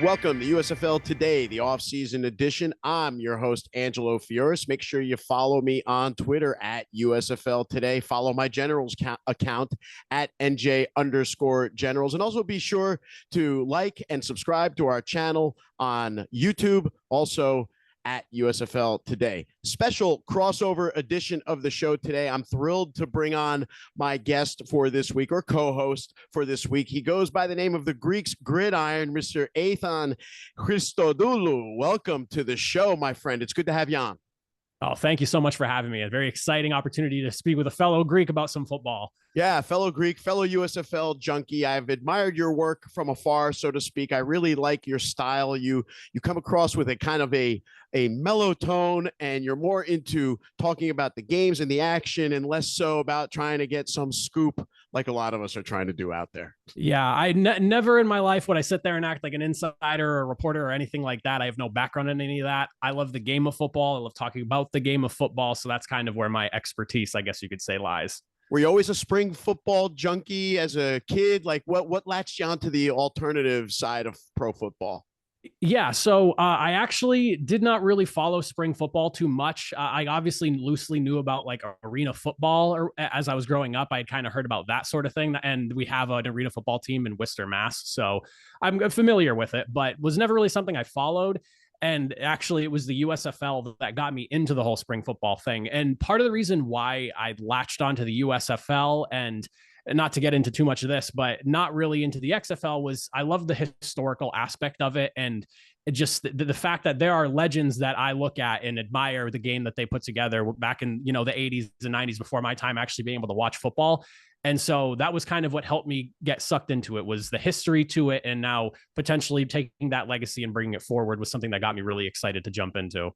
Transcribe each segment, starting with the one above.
Welcome to USFL Today, the off-season edition. I'm your host, Angelo Fioris. Make sure you follow me on Twitter at USFL Today. Follow my Generals account at NJ_Generals. And also be sure to like and subscribe to our channel on YouTube. Also, at USFL Today. Special crossover edition of the show today. I'm thrilled to bring on my guest for this week, or co-host for this week. He goes by the name of the Greeks Gridiron, Mr. Athan Hrsitodulu. Welcome to the show, my friend. It's good to have you on. Oh, thank you so much for having me. A very exciting opportunity to speak with a fellow Greek about some football. Yeah, fellow Greek, fellow USFL junkie. I've admired your work from afar, so to speak. I really like your style. You come across with a kind of a mellow tone, and you're more into talking about the games and the action and less so about trying to get some scoop like a lot of us are trying to do out there. Yeah, I never in my life would I sit there and act like an insider or a reporter or anything like that. I have no background in any of that. I love the game of football. I love talking about the game of football. So that's kind of where my expertise, I guess you could say, lies. Were you always a spring football junkie as a kid? Like what latched you onto the alternative side of pro football? Yeah, so I actually did not really follow spring football too much. I obviously loosely knew about like arena football, or as I was growing up, I had kind of heard about that sort of thing. And we have an arena football team in Worcester, Mass. So I'm familiar with it, but was never really something I followed. And actually, it was the USFL that got me into the whole spring football thing. And part of the reason why I latched onto the USFL, and not to get into too much of this, but not really into the XFL, was I love the historical aspect of it. And it just the fact that there are legends that I look at and admire the game that they put together back in, the 80s and 90s, before my time actually being able to watch football. And so that was kind of what helped me get sucked into it, was the history to it. And now potentially taking that legacy and bringing it forward was something that got me really excited to jump into.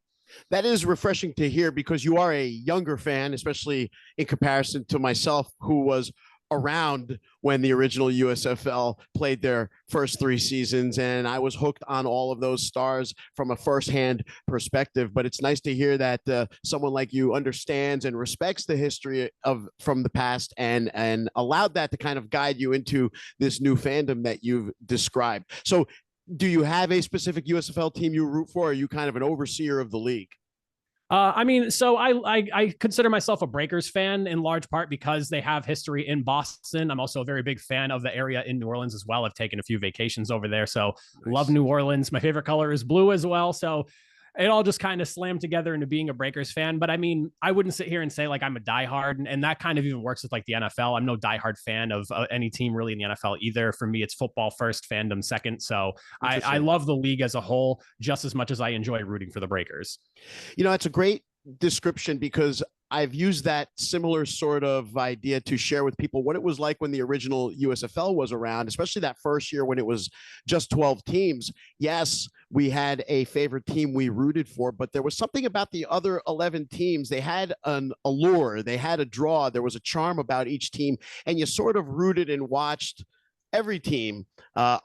That is refreshing to hear, because you are a younger fan, especially in comparison to myself, who was around when the original USFL played their first 3 seasons, and I was hooked on all of those stars from a firsthand perspective. But it's nice to hear that someone like you understands and respects the history of from the past, and allowed that to kind of guide you into this new fandom that you've described. So do you have a specific USFL team you root for? Or are you kind of an overseer of the league? So I consider myself a Breakers fan in large part because they have history in Boston. I'm also a very big fan of the area in New Orleans as well. I've taken a few vacations over there, so nice. Love New Orleans. My favorite color is blue as well. So it all just kind of slammed together into being a Breakers fan. But I mean, I wouldn't sit here and say like I'm a diehard, and that kind of even works with like the NFL. I'm no diehard fan of any team really in the NFL either. For me, it's football first, fandom second. So I love the league as a whole just as much as I enjoy rooting for the Breakers. It's a great description, because I've used that similar sort of idea to share with people what it was like when the original USFL was around, especially that first year when it was just 12 teams. Yes, we had a favorite team we rooted for, but there was something about the other 11 teams. They had an allure, they had a draw, there was a charm about each team, and you sort of rooted and watched every team,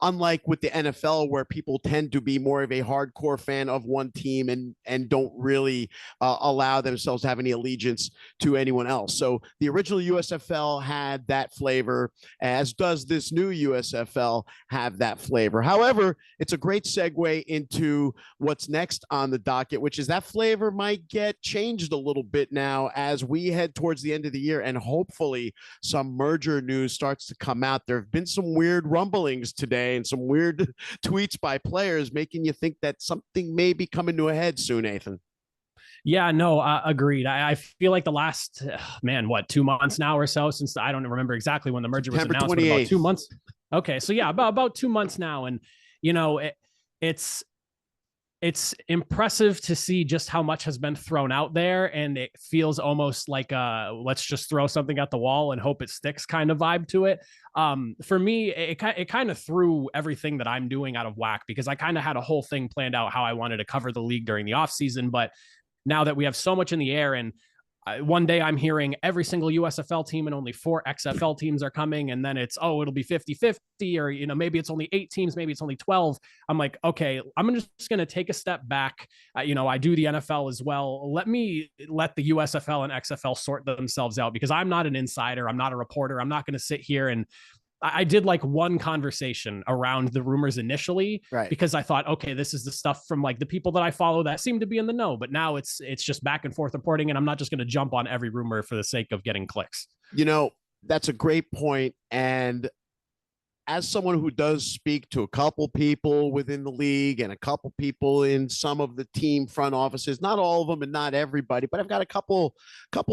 unlike with the NFL, where people tend to be more of a hardcore fan of one team and don't really allow themselves to have any allegiance to anyone else. So the original USFL had that flavor, as does this new USFL have that flavor. However, it's a great segue into what's next on the docket, which is that flavor might get changed a little bit now as we head towards the end of the year, and hopefully some merger news starts to come out. There have been some weird rumblings today and some weird tweets by players making you think that something may be coming to a head soon, Athan. Yeah, no, agreed. I feel like the last, 2 months now or so, since I don't remember exactly when the merger was announced, but about 2 months. Okay, so yeah, about 2 months now. And, it's impressive to see just how much has been thrown out there, and it feels almost like let's just throw something at the wall and hope it sticks kind of vibe to it. For me, it kind of threw everything that I'm doing out of whack, because I kind of had a whole thing planned out how I wanted to cover the league during the offseason. But now that we have so much in the air, and one day I'm hearing every single USFL team and only 4 XFL teams are coming. And then it's, it'll be 50-50, or, maybe it's only 8 teams, maybe it's only 12. I'm like, okay, I'm just going to take a step back. I do the NFL as well. Let the USFL and XFL sort themselves out, because I'm not an insider. I'm not a reporter. I'm not going to sit here and I did like one conversation around the rumors initially, Right. because I thought, okay, this is the stuff from like the people that I follow that seem to be in the know. But now it's just back and forth reporting, and I'm not just going to jump on every rumor for the sake of getting clicks. That's a great point. And as someone who does speak to a couple people within the league and a couple people in some of the team front offices, not all of them and not everybody, but I've got a couple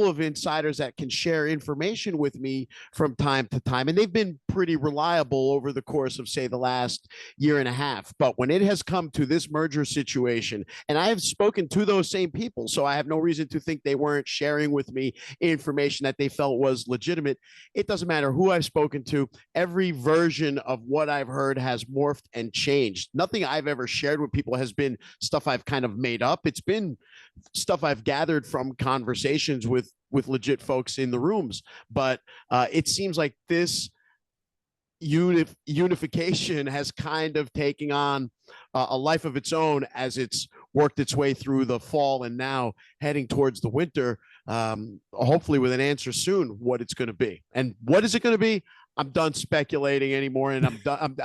of insiders that can share information with me from time to time, and they've been pretty reliable over the course of, say, the last year and a half. But when it has come to this merger situation, and I have spoken to those same people, so I have no reason to think they weren't sharing with me information that they felt was legitimate. It doesn't matter who I've spoken to, every version of what I've heard has morphed and changed. Nothing I've ever shared with people has been stuff I've kind of made up. It's been stuff I've gathered from conversations with legit folks in the rooms. But it seems like this unification has kind of taken on a life of its own as it's worked its way through the fall and now heading towards the winter, hopefully with an answer soon what it's going to be. And what is it going to be? I'm done speculating anymore, and I'm done.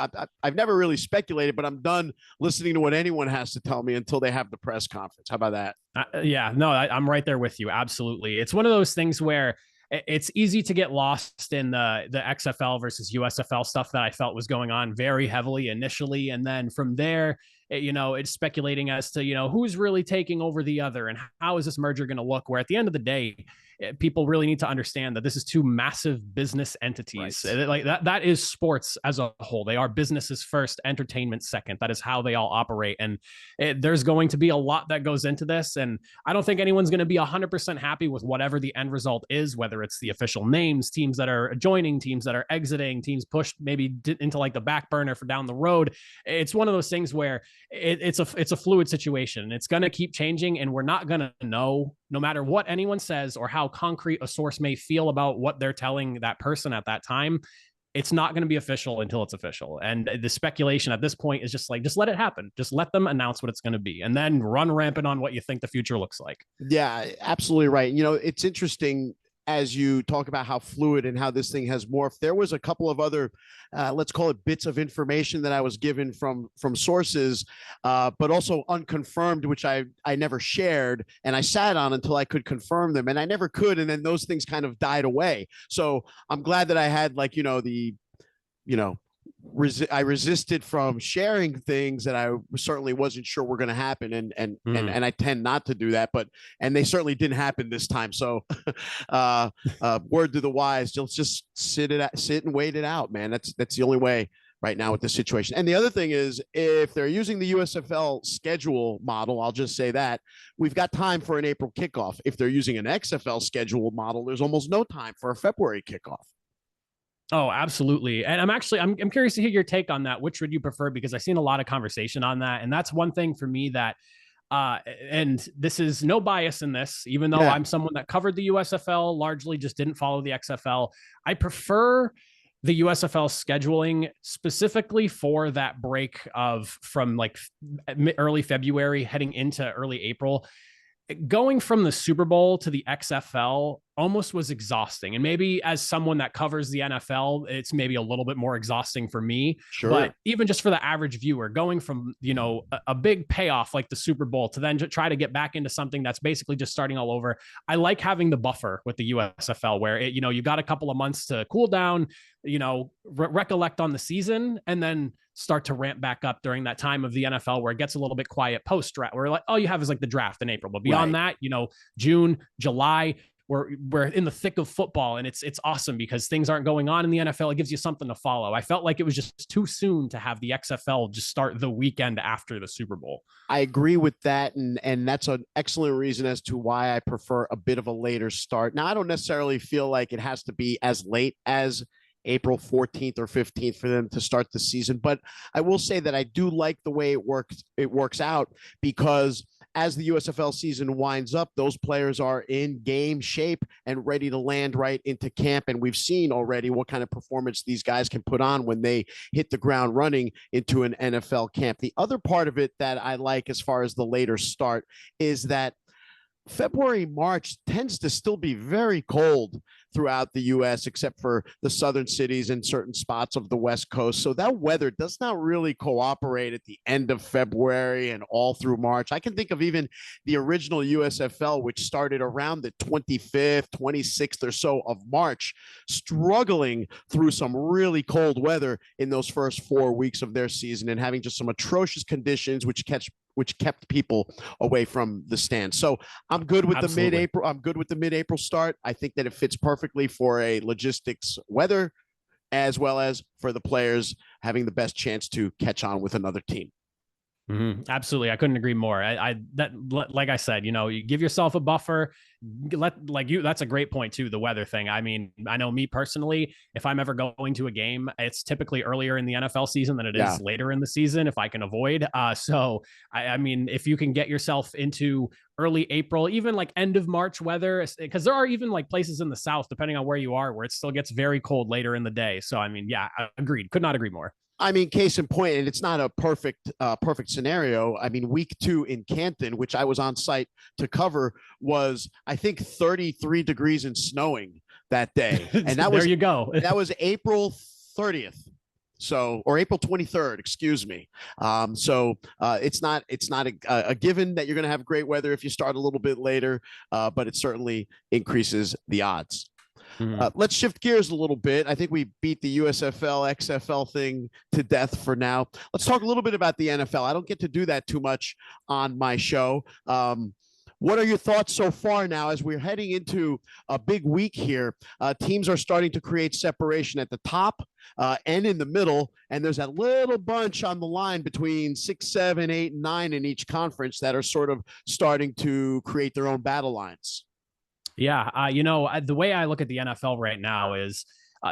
I've never really speculated, but I'm done listening to what anyone has to tell me until they have the press conference. How about that? Yeah, no, I'm right there with you. Absolutely. It's one of those things where it's easy to get lost in the XFL versus USFL stuff that I felt was going on very heavily initially. And then from there, it's speculating as to, who's really taking over the other and how is this merger going to look, where at the end of the day, people really need to understand that this is two massive business entities. Right. Like that is sports as a whole. They are businesses first, entertainment second. That is how they all operate. And there's going to be a lot that goes into this. And I don't think anyone's going to be 100% happy with whatever the end result is, whether it's the official names, teams that are joining, teams that are exiting, teams pushed maybe into like the back burner for down the road. It's one of those things where it's a fluid situation. It's going to keep changing, and we're not going to know, no matter what anyone says or how concrete a source may feel about what they're telling that person at that time. It's not going to be official until it's official. And the speculation at this point is just let it happen. Just let them announce what it's going to be, and then run rampant on what you think the future looks like. Yeah, absolutely right. It's interesting as you talk about how fluid and how this thing has morphed. There was a couple of other, let's call it bits of information that I was given from sources, but also unconfirmed, which I never shared, and I sat on until I could confirm them, and I never could, and then those things kind of died away. So I'm glad that I had I resisted from sharing things that I certainly wasn't sure were going to happen, and I tend not to do that, and they certainly didn't happen this time. So, word to the wise, just sit and wait it out, man. That's the only way right now with this situation. And the other thing is, if they're using the USFL schedule model, I'll just say that we've got time for an April kickoff. If they're using an XFL schedule model, there's almost no time for a February kickoff. Oh, absolutely. And I'm curious to hear your take on that. Which would you prefer? Because I've seen a lot of conversation on that. And that's one thing for me that, and this is no bias in this, even though I'm someone that covered the USFL, largely just didn't follow the XFL. I prefer the USFL scheduling specifically for that break from like early February heading into early April. Going from the Super Bowl to the XFL almost was exhausting. And maybe as someone that covers the NFL, it's maybe a little bit more exhausting for me. Sure. But even just for the average viewer, going from, a big payoff like the Super Bowl to then try to get back into something that's basically just starting all over. I like having the buffer with the USFL where you got a couple of months to cool down, recollect on the season, and then start to ramp back up during that time of the NFL where it gets a little bit quiet post-draft, where like all you have is like the draft in April. But beyond that, June, July, we're in the thick of football, and it's awesome because things aren't going on in the NFL. It gives you something to follow. I felt like it was just too soon to have the XFL just start the weekend after the Super Bowl. I agree with that, and that's an excellent reason as to why I prefer a bit of a later start. Now, I don't necessarily feel like it has to be as late as April 14th or 15th for them to start the season, but I will say that I do like the way it works out, because as the USFL season winds up, those players are in game shape and ready to land right into camp. And we've seen already what kind of performance these guys can put on when they hit the ground running into an NFL camp. The other part of it that I like as far as the later start is that February, March tends to still be very cold throughout the U.S., except for the southern cities and certain spots of the West Coast. So that weather does not really cooperate at the end of February and all through March. I can think of even the original USFL, which started around the 25th, 26th or so of March, struggling through some really cold weather in those first 4 weeks of their season and having just some atrocious conditions, which kept people away from the stand. So I'm good with the mid-April. I'm good with the mid-April start. I think that it fits perfectly for a logistics weather, as well as for the players having the best chance to catch on with another team. Absolutely. I couldn't agree more. Like I said, you give yourself a buffer, that's a great point too. The weather thing. I mean, I know me personally, if I'm ever going to a game, it's typically earlier in the NFL season than it is later in the season, if I can avoid. So I mean, if you can get yourself into early April, even like end of March weather, because there are even like places in the South, depending on where you are, where it still gets very cold later in the day. So, I mean, yeah, agreed. Could not agree more. I mean, case in point, and it's not a perfect scenario. I mean, week 2 in Canton, which I was on site to cover, was, I think, 33 degrees and snowing that day. And that was, there you go. That was April 30th. So, or April 23rd, excuse me. It's not a given that you're going to have great weather if you start a little bit later, but it certainly increases the odds. Let's shift gears a little bit. I think we beat the USFL, XFL thing to death for now. Let's talk a little bit about the NFL. I don't get to do that too much on my show. What are your thoughts so far now as we're heading into a big week here? Teams are starting to create separation at the top and in the middle, and there's that little bunch on the line between 6, 7, 8, and 9 in each conference that are sort of starting to create their own battle lines. Yeah. The way I look at the NFL right now is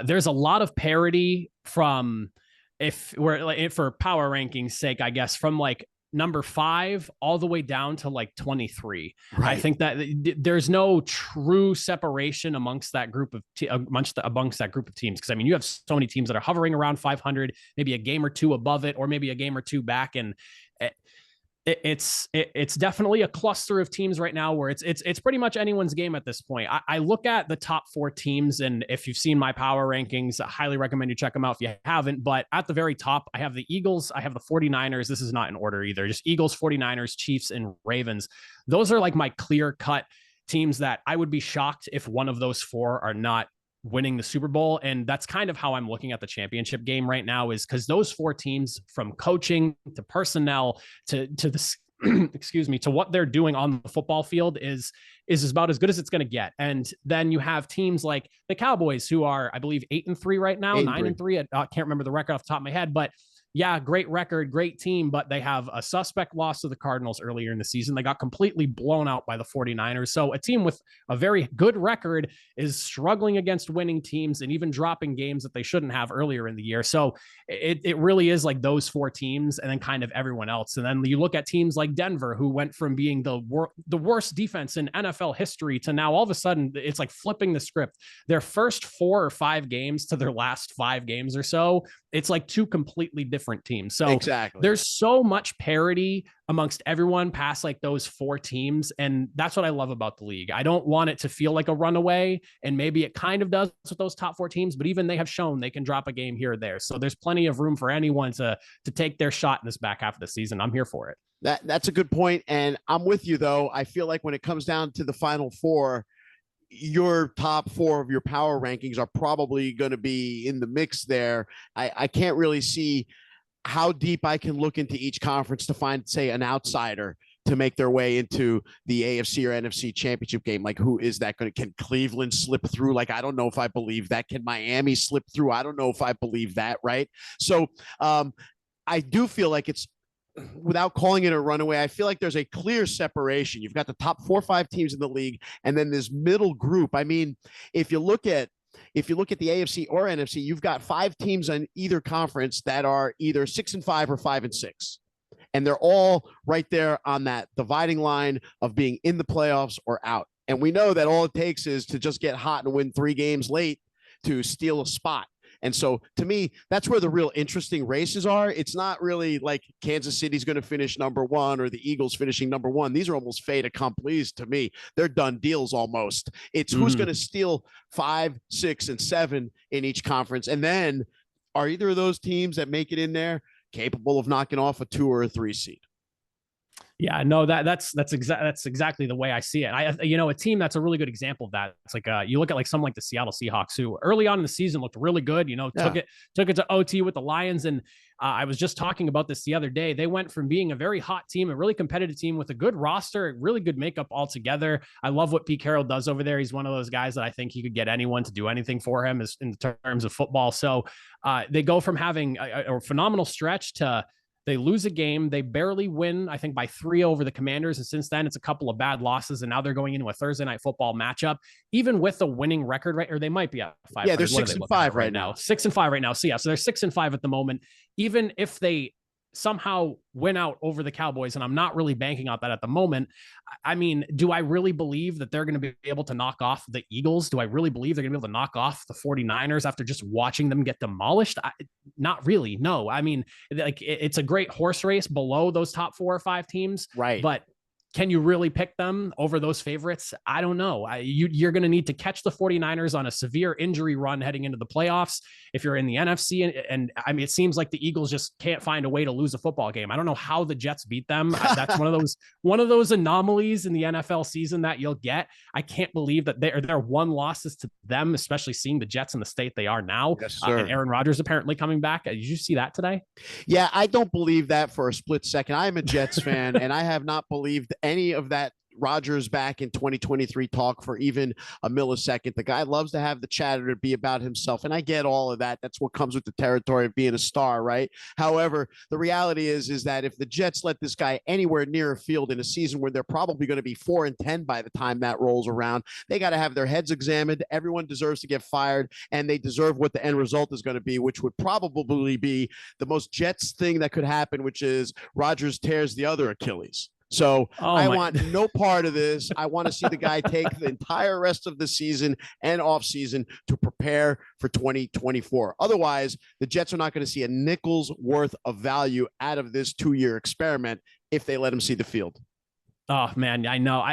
there's a lot of parity from, if we're like, for power rankings sake, I guess, from like number 5 all the way down to like 23. Right. I think that there's no true separation amongst that group of amongst that group of teams. Cause I mean, you have so many teams that are hovering around 500, maybe a game or two above it, or maybe a game or two back. And it's definitely a cluster of teams right now where it's pretty much anyone's game at this point. I look at the top 4 teams, and if you've seen my power rankings, I highly recommend you check them out if you haven't. But at the very top, I have the Eagles, I have the 49ers. This is not in order either, just Eagles, 49ers, Chiefs, and Ravens. Those are like my clear cut teams that I would be shocked if one of those 4 are not winning the Super Bowl. And that's kind of how I'm looking at the championship game right now, is because those 4 teams, from coaching to personnel to the excuse me, to what they're doing on the football field is about as good as it's going to get. And then you have teams like the Cowboys, who are, I believe, 8-3 right now, 9-3. I can't remember the record off the top of my head, but yeah, great record, great team, but they have a suspect loss to the Cardinals earlier in the season. They got completely blown out by the 49ers. So a team with a very good record is struggling against winning teams and even dropping games that they shouldn't have earlier in the year. So it really is like those 4 teams and then kind of everyone else. And then you look at teams like Denver, who went from being the worst defense in NFL history to now all of a sudden it's like flipping the script. Their first 4 or 5 games to their last 5 games or so, it's like 2 completely different teams. So exactly, there's so much parity amongst everyone past like those 4 teams. And that's what I love about the league. I don't want it to feel like a runaway, and maybe it kind of does with those top 4 teams, but even they have shown they can drop a game here or there. So there's plenty of room for anyone to take their shot in this back half of the season. I'm here for it. That's a good point. And I'm with you though. I feel like when it comes down to the final 4, your top 4 of your power rankings are probably going to be in the mix there. I can't really see how deep I can look into each conference to find, say, an outsider to make their way into the AFC or NFC championship game. Like, who is that going to, can Cleveland slip through? Like, I don't know if I believe that. Can Miami slip through? I don't know if I believe that. Right. So I do feel like it's, without calling it a runaway, I feel like there's a clear separation. You've got the top 4 or 5 teams in the league, and then this middle group. I mean, if you look at the AFC or NFC, you've got 5 teams in either conference that are either 6-5 or 5-6. And they're all right there on that dividing line of being in the playoffs or out. And we know that all it takes is to just get hot and win 3 games late to steal a spot. And so to me, that's where the real interesting races are. It's not really like Kansas City's going to finish number one or the Eagles finishing number one. These are almost fait accomplis to me. They're done deals almost. It's who's going to steal 5, 6, and 7 in each conference. And then are either of those teams that make it in there capable of knocking off a 2 or a 3 seed? Yeah, no, that's exactly the way I see it. A team that's a really good example of that. It's like you look at like someone like the Seattle Seahawks, who early on in the season looked really good. Took it to OT with the Lions, and I was just talking about this the other day. They went from being a very hot team, a really competitive team with a good roster, a really good makeup altogether. I love what Pete Carroll does over there. He's one of those guys that I think he could get anyone to do anything for him in terms of football. So they go from having a phenomenal stretch to they lose a game. They barely win, I think, by 3 over the Commanders. And since then, it's a couple of bad losses. And now they're going into a Thursday night football matchup, even with a winning record, right? Or they might be at 5. Yeah, they're 6-5 right now. 6-5 right now. So they're 6-5 at the moment. Even if they somehow win out over the Cowboys, and I'm not really banking on that at the moment. I mean, do I really believe that they're going to be able to knock off the Eagles? Do I really believe they're going to be able to knock off the 49ers after just watching them get demolished? Not really. No. I mean, like it's a great horse race below those top 4 or 5 teams. Right. But can you really pick them over those favorites? I don't know. You're going to need to catch the 49ers on a severe injury run heading into the playoffs. If you're in the NFC, and I mean, it seems like the Eagles just can't find a way to lose a football game. I don't know how the Jets beat them. That's one of those anomalies in the NFL season that you'll get. I can't believe that they're 1 losses to them, especially seeing the Jets in the state they are now. Yes, sir. And Aaron Rodgers apparently coming back. Did you see that today? Yeah, I don't believe that for a split second. I am a Jets fan, and I have not believed any of that Rodgers back in 2023 talk for even a millisecond. The guy loves to have the chatter to be about himself, and I get all of that. That's what comes with the territory of being a star, right? However, the reality is that if the Jets let this guy anywhere near a field in a season where they're probably going to be 4-10 by the time that rolls around, they got to have their heads examined. Everyone deserves to get fired, and they deserve what the end result is going to be, which would probably be the most Jets thing that could happen, which is Rodgers tears the other Achilles. So I want no part of this. I want to see the guy take the entire rest of the season and off season to prepare for 2024. Otherwise, the Jets are not going to see a nickel's worth of value out of this 2-year experiment if they let him see the field. Oh man, I know.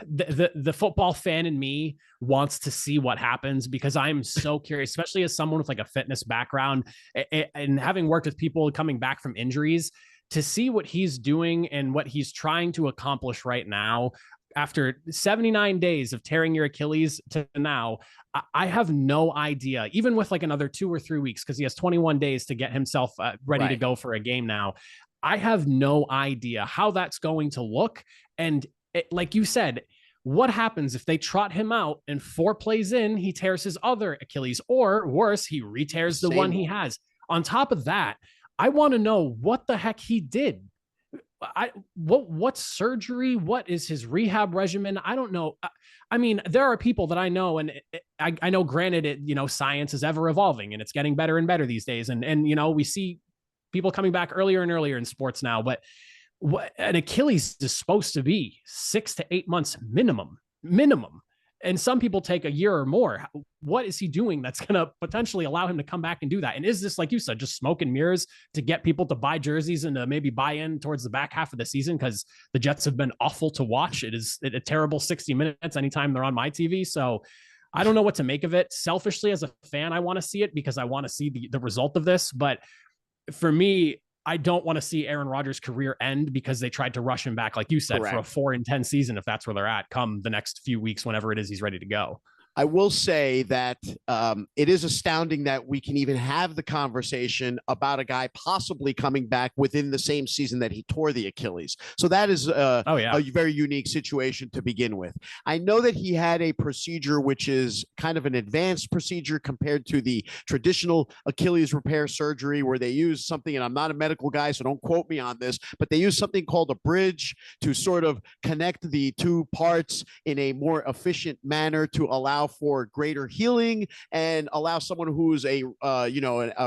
The football fan in me wants to see what happens because I'm so curious, especially as someone with like a fitness background and having worked with people coming back from injuries, to see what he's doing and what he's trying to accomplish right now after 79 days of tearing your Achilles to now. I have no idea, even with like another 2 or 3 weeks, because he has 21 days to get himself ready to go for a game now. I have no idea how that's going to look. And like you said, what happens if they trot him out and 4 plays in, he tears his other Achilles, or worse, he re-tears the one he has. On top of that, I want to know what the heck he did. What surgery? What is his rehab regimen? I don't know. I mean, there are people that I know, and I know, granted, science is ever evolving and it's getting better and better these days. And we see people coming back earlier and earlier in sports now, but what an Achilles is supposed to be 6 to 8 months minimum. And some people take a year or more. What is he doing that's going to potentially allow him to come back and do that? And is this, like you said, just smoke and mirrors to get people to buy jerseys and to maybe buy in towards the back half of the season? Because the Jets have been awful to watch. It is a terrible 60 minutes anytime they're on my TV. So I don't know what to make of it. Selfishly, as a fan, I want to see it because I want to see the result of this. But for me, I don't want to see Aaron Rodgers' career end because they tried to rush him back, like you said, Correct. for a 4-10 season, if that's where they're at come the next few weeks, whenever it is he's ready to go. I will say that it is astounding that we can even have the conversation about a guy possibly coming back within the same season that he tore the Achilles. So that is a very unique situation to begin with. I know that he had a procedure which is kind of an advanced procedure compared to the traditional Achilles repair surgery, where they use something, and I'm not a medical guy, so don't quote me on this, but they use something called a bridge to sort of connect the 2 parts in a more efficient manner to allow for greater healing and allow someone who's a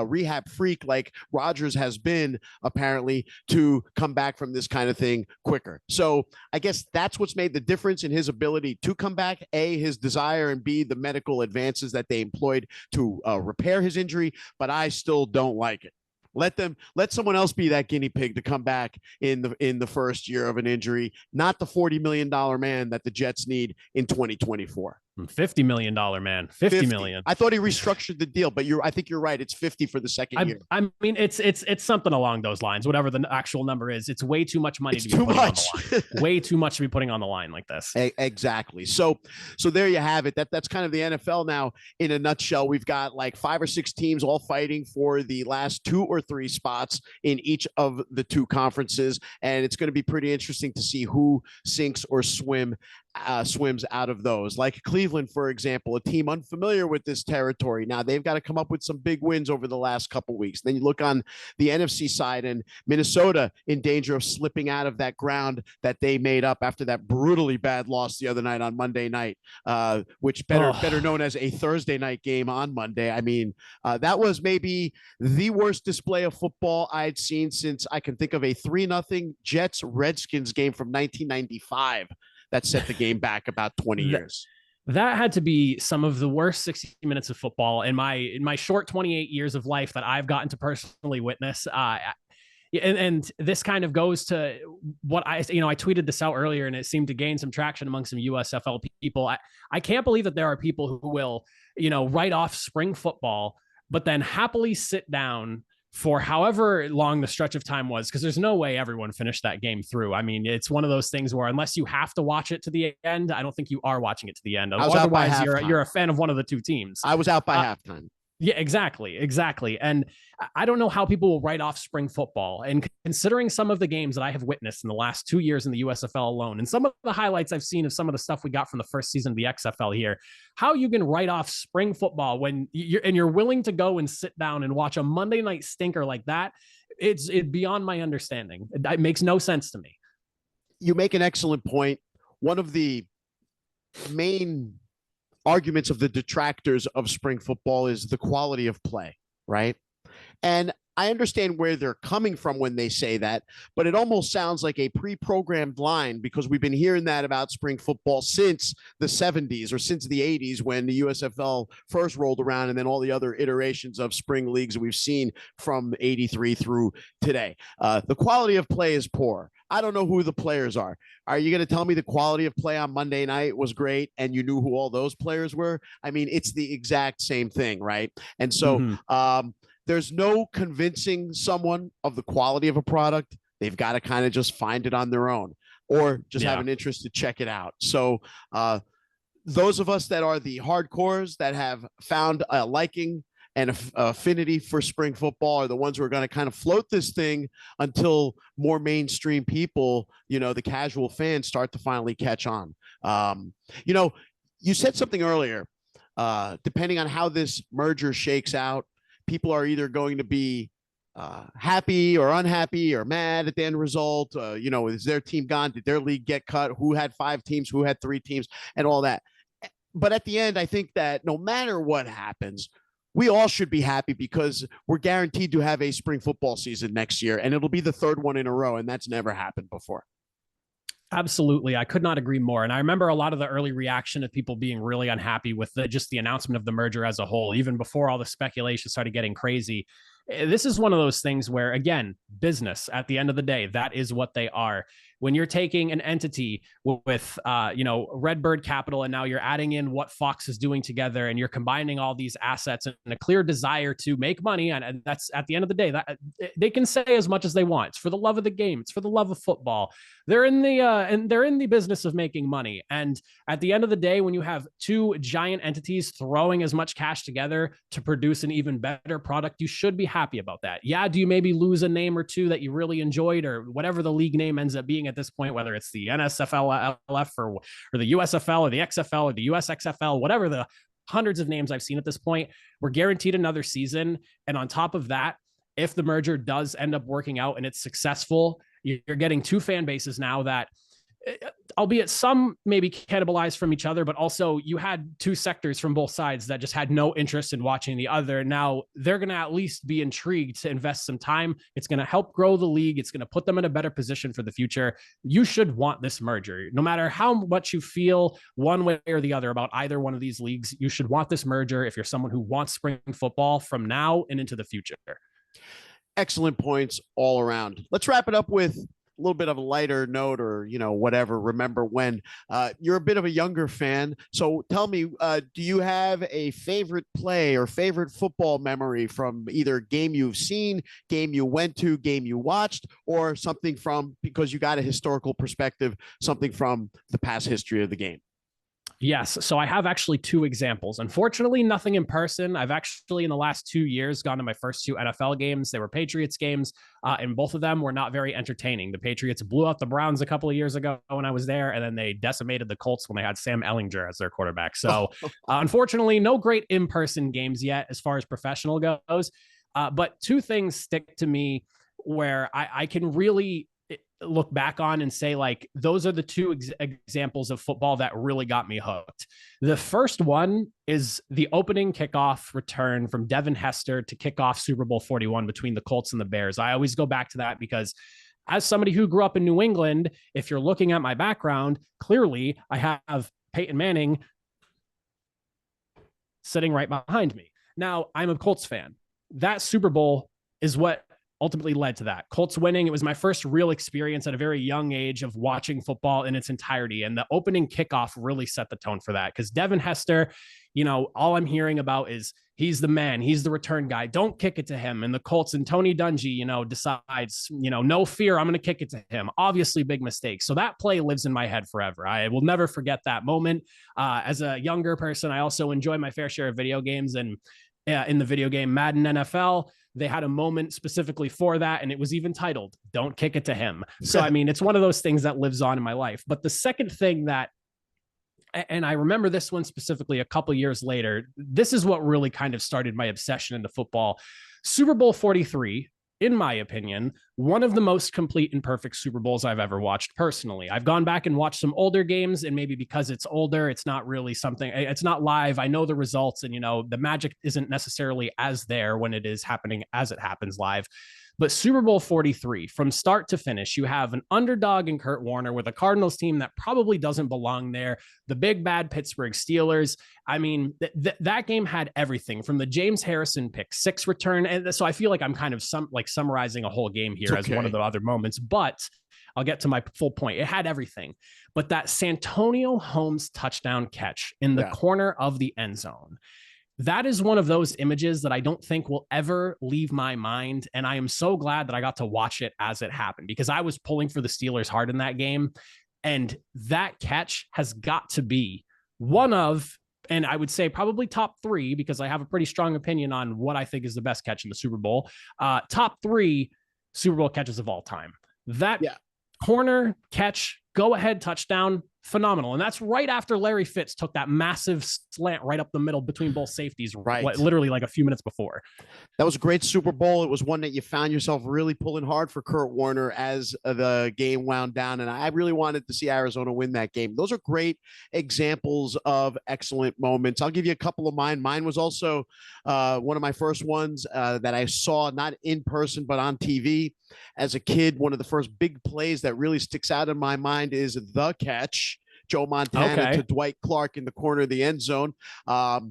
rehab freak like Rodgers has been apparently to come back from this kind of thing quicker. So I guess that's what's made the difference in his ability to come back. A, his desire, and B, the medical advances that they employed to repair his injury. But I still don't like it. Let someone else be that guinea pig to come back in the first year of an injury, not the $40 million man that the Jets need in 2024. $50 million man, 50 million. I thought he restructured the deal, but I think you're right. It's 50 for the second year. I mean, it's something along those lines, whatever the actual number is. It's way too much money to be putting on the line. Way too much to be putting on the line like this. Exactly. So there you have it. That's kind of the NFL now in a nutshell. We've got like 5 or 6 teams all fighting for the last 2 or 3 spots in each of the 2 conferences. And it's going to be pretty interesting to see who sinks or swims out of those. Like Cleveland, for example, a team unfamiliar with this territory. Now they've got to come up with some big wins over the last couple weeks. Then you look on the NFC side, and Minnesota in danger of slipping out of that ground that they made up after that brutally bad loss the other night on Monday night, which better known as a Thursday night game on Monday. I mean, that was maybe the worst display of football I'd seen since I can think of a 3-0 Jets-Redskins game from 1995. That set the game back about 20 years. That had to be some of the worst 60 minutes of football in my short 28 years of life that I've gotten to personally witness. And this kind of goes to what I tweeted this out earlier, and it seemed to gain some traction among some USFL people. I can't believe that there are people who will, write off spring football, but then happily sit down for however long the stretch of time was, because there's no way everyone finished that game through. I mean, it's one of those things where unless you have to watch it to the end, I don't think you are watching it to the end. Otherwise, you're a fan of one of the 2 teams. I was out by halftime. Yeah, exactly. And I don't know how people will write off spring football. And considering some of the games that I have witnessed in the last 2 years in the USFL alone, and some of the highlights I've seen of some of the stuff we got from the first season of the XFL here, how you can write off spring football when you're willing to go and sit down and watch a Monday night stinker like that, it's beyond my understanding. It makes no sense to me. You make an excellent point. One of the main arguments of the detractors of spring football is the quality of play, right? And I understand where they're coming from when they say that, but it almost sounds like a pre-programmed line, because we've been hearing that about spring football since the 70s or since the 80s when the USFL first rolled around, and then all the other iterations of spring leagues we've seen from 83 through today. The quality of play is poor. I don't know who the players are. Are you going to tell me the quality of play on Monday night was great and you knew who all those players were? I mean, it's the exact same thing, right? And so there's no convincing someone of the quality of a product. They've got to kind of just find it on their own, or just have an interest to check it out. So those of us that are the hardcores that have found a liking and affinity for spring football are the ones who are going to kind of float this thing until more mainstream people, the casual fans, start to finally catch on. You said something earlier, depending on how this merger shakes out, people are either going to be happy or unhappy or mad at the end result. Is their team gone? Did their league get cut? Who had 5 teams? Who had 3 teams? And all that. But at the end, I think that no matter what happens, we all should be happy because we're guaranteed to have a spring football season next year, and it'll be the 3rd one in a row, and that's never happened before. Absolutely. I could not agree more. And I remember a lot of the early reaction of people being really unhappy with just the announcement of the merger as a whole, even before all the speculation started getting crazy. This is one of those things where, again, business at the end of the day, that is what they are. When you're taking an entity with Redbird Capital, and now you're adding in what Fox is doing together, and you're combining all these assets and a clear desire to make money. And that's at the end of the day, that they can say as much as they want. It's for the love of the game. It's for the love of football. They're in the business of making money. And at the end of the day, when you have 2 giant entities throwing as much cash together to produce an even better product, you should be happy about that. Yeah. Do you maybe lose a name or 2 that you really enjoyed, or whatever the league name ends up being at this point, whether it's the NSFL or the USFL or the XFL or the USXFL, whatever the hundreds of names I've seen at this point, we're guaranteed another season. And on top of that, if the merger does end up working out and it's successful, you're getting 2 fan bases now that albeit some maybe cannibalized from each other, but also you had two sectors from both sides that just had no interest in watching the other. Now they're going to at least be intrigued to invest some time. It's going to help grow the league. It's going to put them in a better position for the future. You should want this merger. No matter how much you feel one way or the other about either one of these leagues, you should want this merger if you're someone who wants spring football from now and into the future. Excellent points all around. Let's wrap it up with a little bit of a lighter note, or whatever. Remember when you're a bit of a younger fan, so tell me, do you have a favorite play or favorite football memory from either game you've seen, game you went to, game you watched, or something from, because you got a historical perspective, something from the past history of the game? Yes. So I have actually two examples. Unfortunately, nothing in person. I've actually, in the last 2 years, gone to my first two NFL games. They were Patriots games, and both of them were not very entertaining. The Patriots blew out the Browns a couple of years ago when I was there, and then they decimated the Colts when they had Sam Ehlinger as their quarterback. So unfortunately, no great in-person games yet as far as professional goes. But two things stick to me where I can really look back on and say, like, those are the two examples of football that really got me hooked. The first one is the opening kickoff return from Devin Hester to kick off Super Bowl 41 between the Colts and the Bears. I always go back to that because as somebody who grew up in New England, if you're looking at my background, clearly I have Peyton Manning sitting right behind me. Now, I'm a Colts fan. That Super Bowl is what ultimately led to that. Colts winning. It was my first real experience at a very young age of watching football in its entirety. And the opening kickoff really set the tone for that. Because Devin Hester, all I'm hearing about is he's the man. He's the return guy. Don't kick it to him. And the Colts and Tony Dungy, decides, no fear, I'm going to kick it to him. Obviously, big mistake. So that play lives in my head forever. I will never forget that moment. As a younger person, I also enjoy my fair share of video games. And in the video game Madden NFL, they had a moment specifically for that, and it was even titled, "Don't Kick It to Him." So, I mean, it's one of those things that lives on in my life. But the second thing that, and I remember this one specifically a couple years later, this is what really kind of started my obsession into football. Super Bowl 43, in my opinion, one of the most complete and perfect Super Bowls I've ever watched personally. I've gone back and watched some older games, and maybe because it's older, it's not really something, it's not live. I know the results, and, the magic isn't necessarily as there when it is happening as it happens live. But Super Bowl 43, from start to finish, you have an underdog in Kurt Warner with a Cardinals team that probably doesn't belong there. The big bad Pittsburgh Steelers. I mean, that game had everything from the James Harrison pick six return. And so I feel like I'm kind of summarizing a whole game here as one of the other moments, but I'll get to my full point. It had everything. But that Santonio Holmes touchdown catch in the corner of the end zone, that is one of those images that I don't think will ever leave my mind. And I am so glad that I got to watch it as it happened, because I was pulling for the Steelers hard in that game. And that catch has got to be one of, and I would say probably top three, because I have a pretty strong opinion on what I think is the best catch in the Super Bowl. Top three Super Bowl catches of all time. That corner catch, go ahead touchdown, phenomenal. And that's right after Larry Fitz took that massive slant right up the middle between both safeties, literally like a few minutes before. That was a great Super Bowl. It was one that you found yourself really pulling hard for Kurt Warner as the game wound down. And I really wanted to see Arizona win that game. Those are great examples of excellent moments. I'll give you a couple of mine. Mine was also one of my first ones that I saw, not in person, but on TV as a kid. One of the first big plays that really sticks out in my mind is the catch, Joe Montana to Dwight Clark in the corner of the end zone back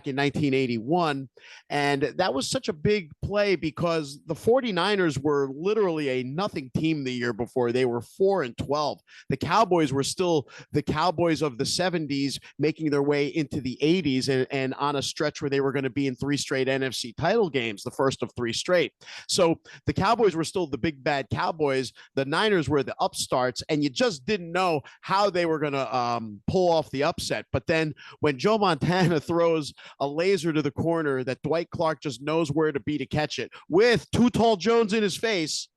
in 1981. And that was such a big play because the 49ers were literally a nothing team the year before. They were 4-12. The Cowboys were still the Cowboys of the 70s, making their way into the 80s and on a stretch where they were going to be in 3 straight NFC title games, the first of 3 straight. So the Cowboys were still the big bad Cowboys. The Niners were the upstarts, and you just didn't know how they were going to pull off the upset. But then when Joe Montana throws a laser to the corner that Dwight Clark just knows where to be to catch it with Too Tall Jones in his face,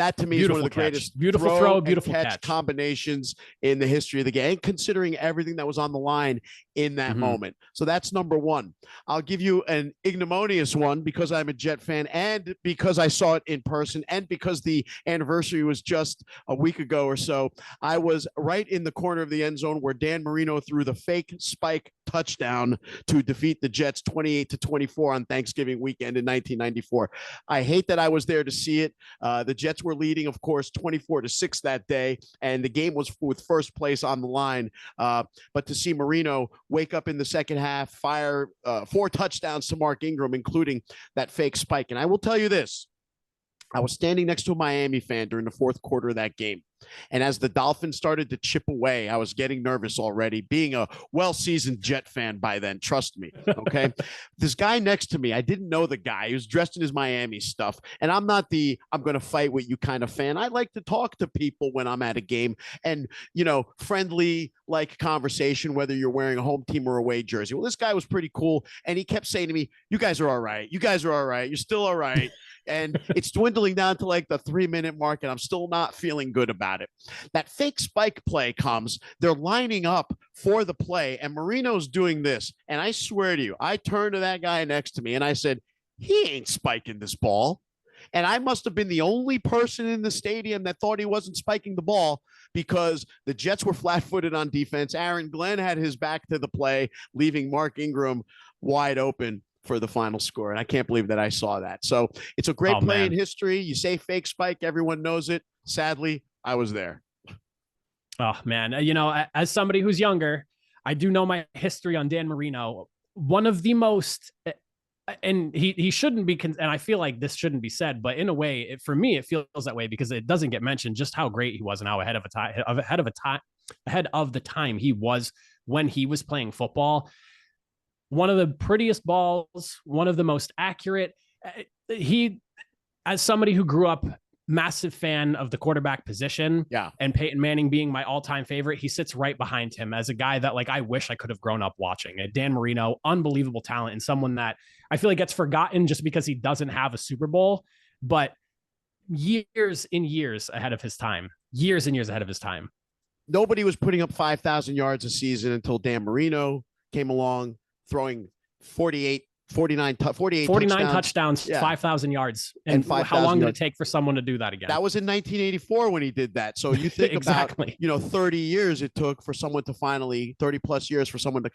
That to me is one of the greatest beautiful throw, beautiful catch combinations in the history of the game, considering everything that was on the line in that moment. So that's number one. I'll give you an ignominious one because I'm a Jet fan and because I saw it in person and because the anniversary was just a week ago or so. I was right in the corner of the end zone where Dan Marino threw the fake spike touchdown to defeat the Jets 28-24 on Thanksgiving weekend in 1994. I hate that I was there to see it. The Jets were leading, of course, 24-6 that day, and the game was with first place on the line. But to see Marino wake up in the second half, fire 4 touchdowns to Mark Ingram, including that fake spike. And I will tell you this. I was standing next to a Miami fan during the fourth quarter of that game. And as the Dolphins started to chip away, I was getting nervous already, being a well-seasoned Jet fan by then. Trust me. Okay. This guy next to me, I didn't know the guy. He was dressed in his Miami stuff. And I'm not the I'm going to fight with you kind of fan. I like to talk to people when I'm at a game and, friendly like conversation, whether you're wearing a home team or away jersey. Well, this guy was pretty cool. And he kept saying to me, you guys are all right. You guys are all right. You're still all right. And it's dwindling down to like the 3-minute mark, and I'm still not feeling good about it. That fake spike play comes. They're lining up for the play, and Marino's doing this. And I swear to you, I turned to that guy next to me, and I said, he ain't spiking this ball. And I must have been the only person in the stadium that thought he wasn't spiking the ball because the Jets were flat-footed on defense. Aaron Glenn had his back to the play, leaving Mark Ingram wide open for the final score. And I can't believe that I saw that. So it's a great play in history. You say fake spike, everyone knows it. Sadly, I was there. Oh, man. As somebody who's younger, I do know my history on Dan Marino. One of the most, and he shouldn't be, and I feel like this shouldn't be said, but in a way, for me, it feels that way because it doesn't get mentioned just how great he was and how ahead of the time he was when he was playing football. One of the prettiest balls, one of the most accurate. He, as somebody who grew up massive fan of the quarterback position, and Peyton Manning being my all-time favorite, he sits right behind him as a guy that I wish I could have grown up watching. Dan Marino, unbelievable talent, and someone that I feel like gets forgotten just because he doesn't have a Super Bowl, but years and years ahead of his time. Years and years ahead of his time. Nobody was putting up 5,000 yards a season until Dan Marino came along, throwing 48 touchdowns, 5,000 yards. And how long did it take for someone to do that again? That was in 1984 when he did that. So you think exactly. about, 30 years it took for someone to 30 plus years for someone to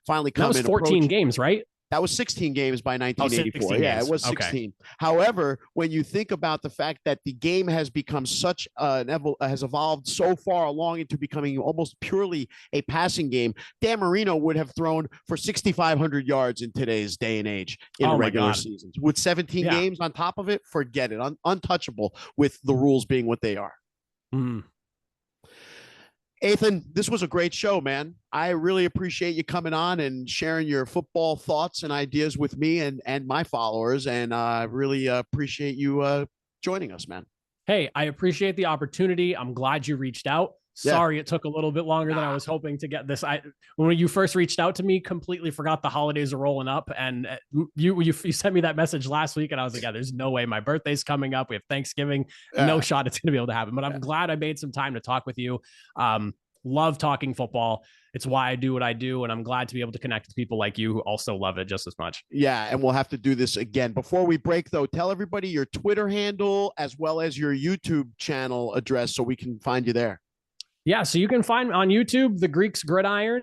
finally come in. That was 14 games, right? That was 16 games by 1984. Yeah, it was 16. Okay. However, when you think about the fact that the game has become has evolved so far along into becoming almost purely a passing game, Dan Marino would have thrown for 6,500 yards in today's day and age in a regular season. With 17 games on top of it, forget it. Untouchable with the rules being what they are. Mm. Athan, this was a great show, man. I really appreciate you coming on and sharing your football thoughts and ideas with me and my followers. And I really appreciate you joining us, man. Hey, I appreciate the opportunity. I'm glad you reached out. Sorry, it took a little bit longer than I was hoping to get this. When you first reached out to me, completely forgot the holidays are rolling up, and you sent me that message last week, and I was like, there's no way. My birthday's coming up. We have Thanksgiving. No shot it's going to be able to happen. But I'm glad I made some time to talk with you. Love talking football. It's why I do what I do, and I'm glad to be able to connect with people like you who also love it just as much. Yeah, and we'll have to do this again. Before we break, though, tell everybody your Twitter handle as well as your YouTube channel address so we can find you there. Yeah, so you can find on YouTube, The Greek's Gridiron.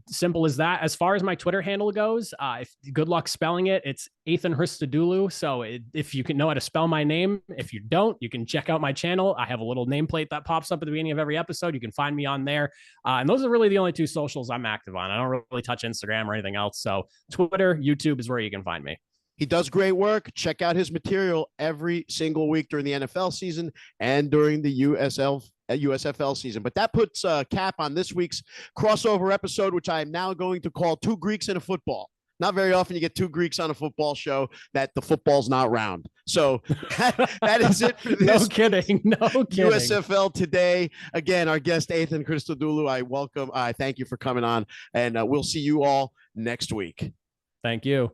Simple as that. As far as my Twitter handle goes, good luck spelling it. It's Athan Hrsitodulu. So if you can know how to spell my name, if you don't, you can check out my channel. I have a little nameplate that pops up at the beginning of every episode. You can find me on there. And those are really the only two socials I'm active on. I don't really touch Instagram or anything else. So Twitter, YouTube is where you can find me. He does great work. Check out his material every single week during the NFL season and during the USFL season. But that puts a cap on this week's crossover episode, which I am now going to call Two Greeks in a Football. Not very often you get two Greeks on a football show that the football's not round. So that is it for this. No kidding. USFL Today. Again, our guest, Athan Hrsitodulu. I thank you for coming on, and we'll see you all next week. Thank you.